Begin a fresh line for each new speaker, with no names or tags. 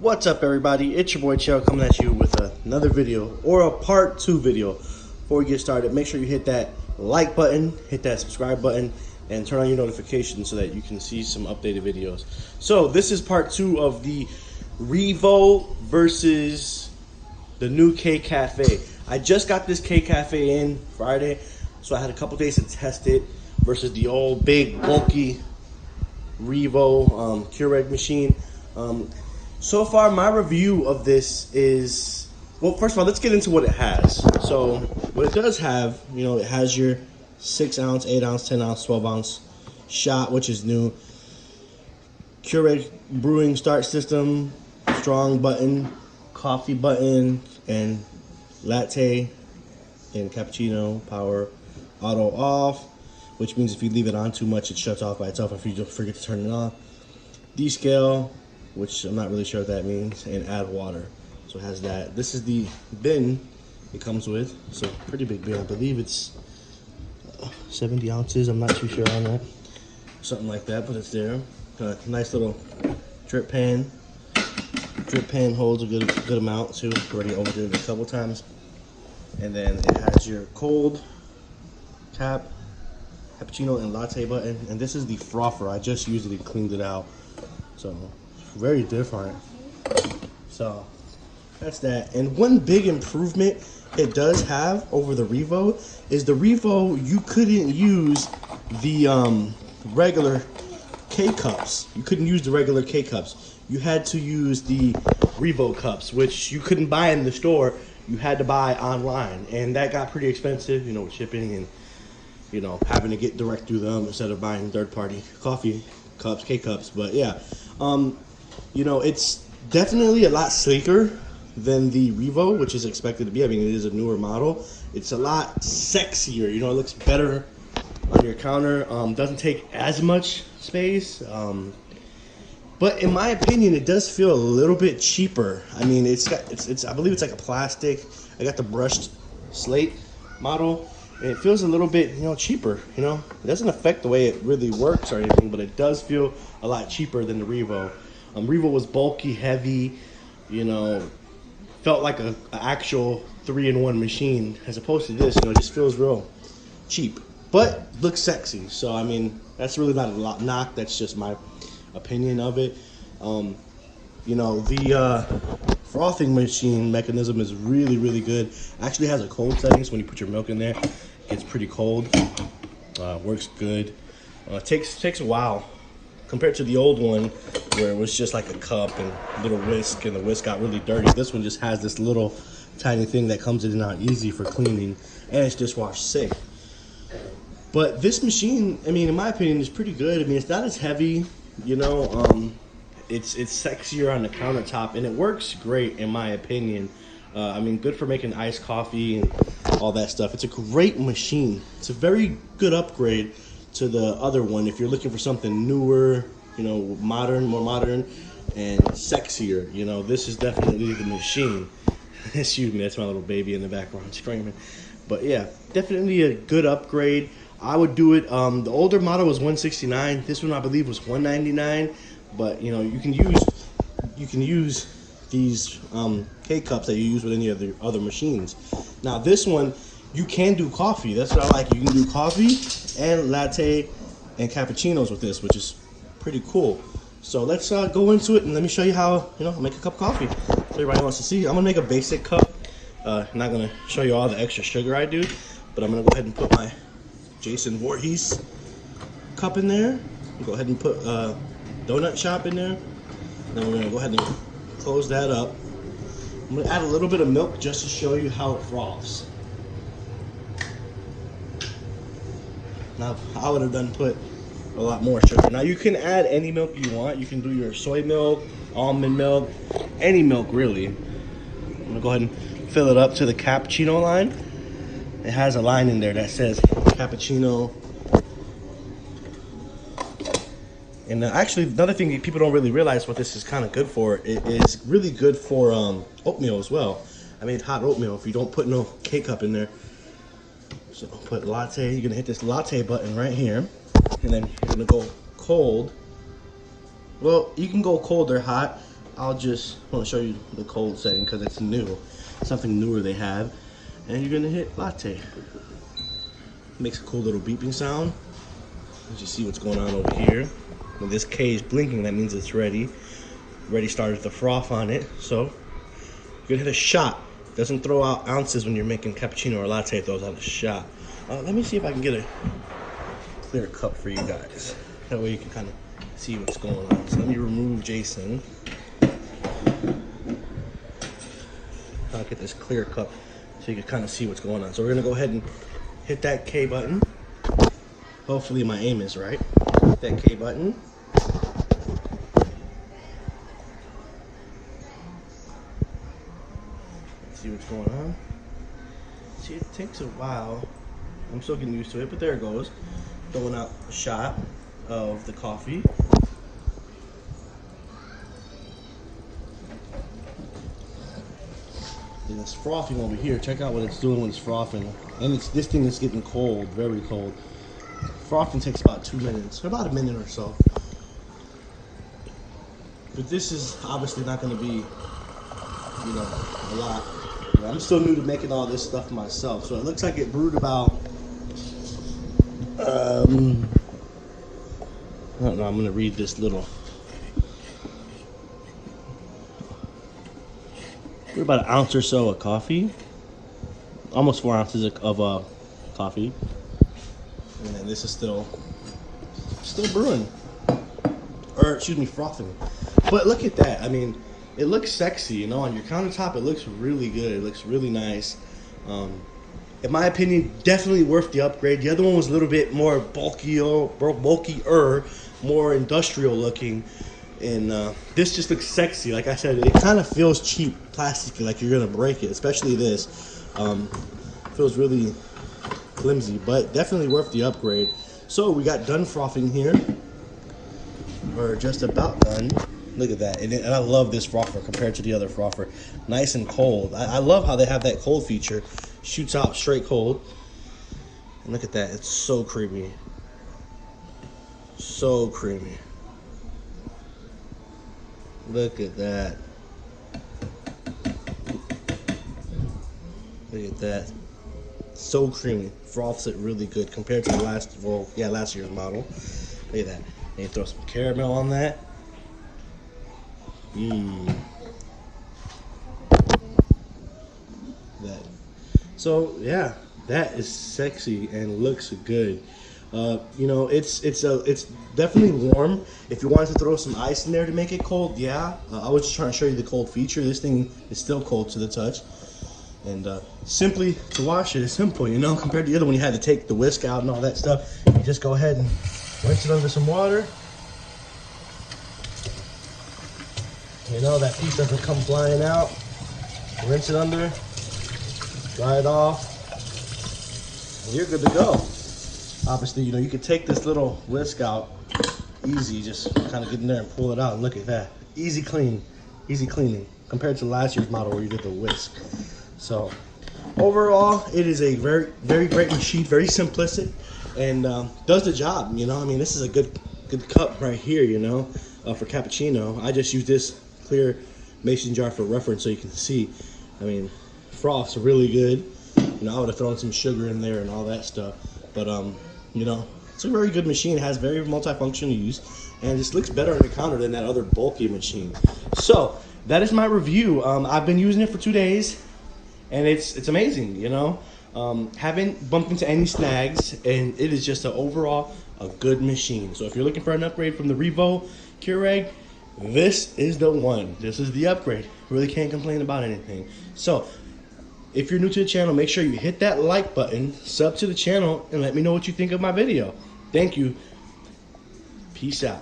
What's up, everybody? It's your boy Chell coming at you with another video, or a part 2 video. Before we get started, make sure you hit that like button, hit that subscribe button, and turn on your notifications so that you can see some updated videos. So this is part 2 of the Rivo versus the new K Cafe. I just got this K Cafe in Friday, so I had a couple days to test it versus the old big bulky Rivo Keurig machine. So far, my review of this is, well, first of all, let's get into what it has. So what it does have, it has your 6 ounce, 8 ounce, 10 ounce, 12 ounce shot, which is new. Keurig brewing start system, strong button, coffee button, and latte and cappuccino power auto off, which means if you leave it on too much, it shuts off by itself if you just forget to turn it off. Descale, which I'm not really sure what that means, and add water. So it has that. This is the bin it comes with. It's a pretty big bin. I believe it's 70 ounces. I'm not too sure on that. Something like that, but it's there. Got a nice little drip pan. Drip pan holds a good amount too. Already overdid it a couple times. And then it has your cold cap, cappuccino and latte button. And this is the frother. I just used it and cleaned it out. So very different. So that's that. And one big improvement it does have over the Rivo is the Rivo, you couldn't use the regular K cups. You couldn't use the regular K cups. You had to use the Rivo cups, which you couldn't buy in the store. You had to buy online, and that got pretty expensive, with shipping and having to get direct through them instead of buying third-party coffee cups, K cups. But yeah, it's definitely a lot sleeker than the Rivo, which is expected to be. I mean, it is a newer model. It's a lot sexier. It looks better on your counter. Doesn't take as much space. But in my opinion, it does feel a little bit cheaper. I mean, I believe it's like a plastic. I got the brushed slate model, and it feels a little bit, cheaper. It doesn't affect the way it really works or anything, but it does feel a lot cheaper than the Rivo. Rivo was bulky, heavy, felt like an actual 3-in-1 machine, as opposed to this, it just feels real cheap, but looks sexy. So, I mean, that's really not a knock. That's just my opinion of it. The frothing machine mechanism is really, really good. Actually has a cold setting, so when you put your milk in there, it gets pretty cold. Works good. Takes a while compared to the old one where it was just like a cup and a little whisk, and the whisk got really dirty. This one just has this little tiny thing that comes in and out easy for cleaning, and it's dishwash safe. But this machine, I mean, in my opinion, is pretty good. I mean, it's not as heavy, it's sexier on the countertop, and it works great in my opinion. I mean, good for making iced coffee and all that stuff. It's a great machine. It's a very good upgrade to the other one if you're looking for something newer, more modern and sexier. This is definitely the machine. Excuse me, that's my little baby in the background screaming. But yeah, definitely a good upgrade. I would do it. The older model was $169. This one I believe was $199. But you can use these K cups that you use with any of the other machines. Now this one, you can do coffee. That's what I like. You can do coffee and latte and cappuccinos with this, which is pretty cool. So let's go into it, and let me show you how I make a cup of coffee. So everybody wants to see. I'm gonna make a basic cup. I'm not gonna show you all the extra sugar I do, but I'm gonna go ahead and put my Jason Voorhees cup in there. Go ahead and put donut shop in there. Then we're gonna go ahead and close that up. I'm gonna add a little bit of milk just to show you how it froths. Now, I would have put a lot more sugar. Now, you can add any milk you want. You can do your soy milk, almond milk, any milk really. I'm gonna go ahead and fill it up to the cappuccino line. It has a line in there that says cappuccino. And actually, another thing that people don't really realize what this is kind of good for, it is really good for oatmeal as well. I made hot oatmeal if you don't put no K cup in there. So put latte, you're gonna hit this latte button right here, and then you're gonna go cold. Well, you can go cold or hot. I'll just want to show you the cold setting because it's new, something newer they have. And you're gonna hit latte. Makes a cool little beeping sound. As you see what's going on over here. When this K is blinking, that means it's ready. Ready started the froth on it. So you're gonna hit a shot. Doesn't throw out ounces when you're making cappuccino or latte. It throws out a shot. Let me see if I can get a clear cup for you guys. That way you can kind of see what's going on. So let me remove Jason. I'll get this clear cup so you can kind of see what's going on. So we're gonna go ahead and hit that K button. Hopefully my aim is right. Hit that K button. Let's see what's going on. See, it takes a while. I'm still getting used to it, but there it goes. Throwing out a shot of the coffee. And it's frothing over here. Check out what it's doing when it's frothing. And this thing is getting cold, very cold. Frothing takes about 2 minutes, about a minute or so. But this is obviously not going to be, you know, a lot. I'm still new to making all this stuff myself. So it looks like it brewed about, I don't know, I'm going to read this little. We're about an ounce or so of coffee. Almost 4 ounces of coffee. And then this is still brewing. Or, excuse me, frothing. But look at that. I mean, it looks sexy, you know, on your countertop. It looks really good. It looks really nice. In my opinion, definitely worth the upgrade. The other one was a little bit more bulkier, more industrial looking. And this just looks sexy. Like I said, it kind of feels cheap, plasticky, like you're gonna break it. Especially this. Feels really flimsy, but definitely worth the upgrade. So we got done frothing here. We're just about done. Look at that. And I love this frother compared to the other frother. Nice and cold. I love how they have that cold feature. Shoots out straight cold. And look at that. It's so creamy. So creamy. Look at that. Look at that. So creamy. Froths it really good compared to the last year's model. Look at that. And you throw some caramel on that. That. So yeah, that is sexy and looks good. You know, it's definitely warm. If you wanted to throw some ice in there to make it cold, yeah. I was just trying to show you the cold feature. This thing is still cold to the touch. And simply to wash it is simple, you know, compared to the other one you had to take the whisk out and all that stuff. You just go ahead and rinse it under some water. You know, that piece doesn't come flying out. Rinse it under, dry it off, and you're good to go. Obviously, you know, you can take this little whisk out easy, just kind of get in there and pull it out, and look at that. Easy clean, easy cleaning, compared to last year's model where you did the whisk. So, overall, it is a very, very great machine, very simplistic, and does the job, you know. I mean, this is a good cup right here, you know, for cappuccino. I just use this clear mason jar for reference so you can see. I mean, froth's really good. You know, I would have thrown some sugar in there and all that stuff, but you know, it's a very good machine. It has very multifunctional use, and it just looks better on the counter than that other bulky machine. So that is my review. I've been using it for 2 days, and it's amazing. You know, haven't bumped into any snags, and it is just overall a good machine. So if you're looking for an upgrade from the Rivo Keurig, this is the one. This is the upgrade. Really can't complain about anything. So if you're new to the channel, make sure you hit that like button, sub to the channel, and let me know what you think of my video. Thank you. Peace out.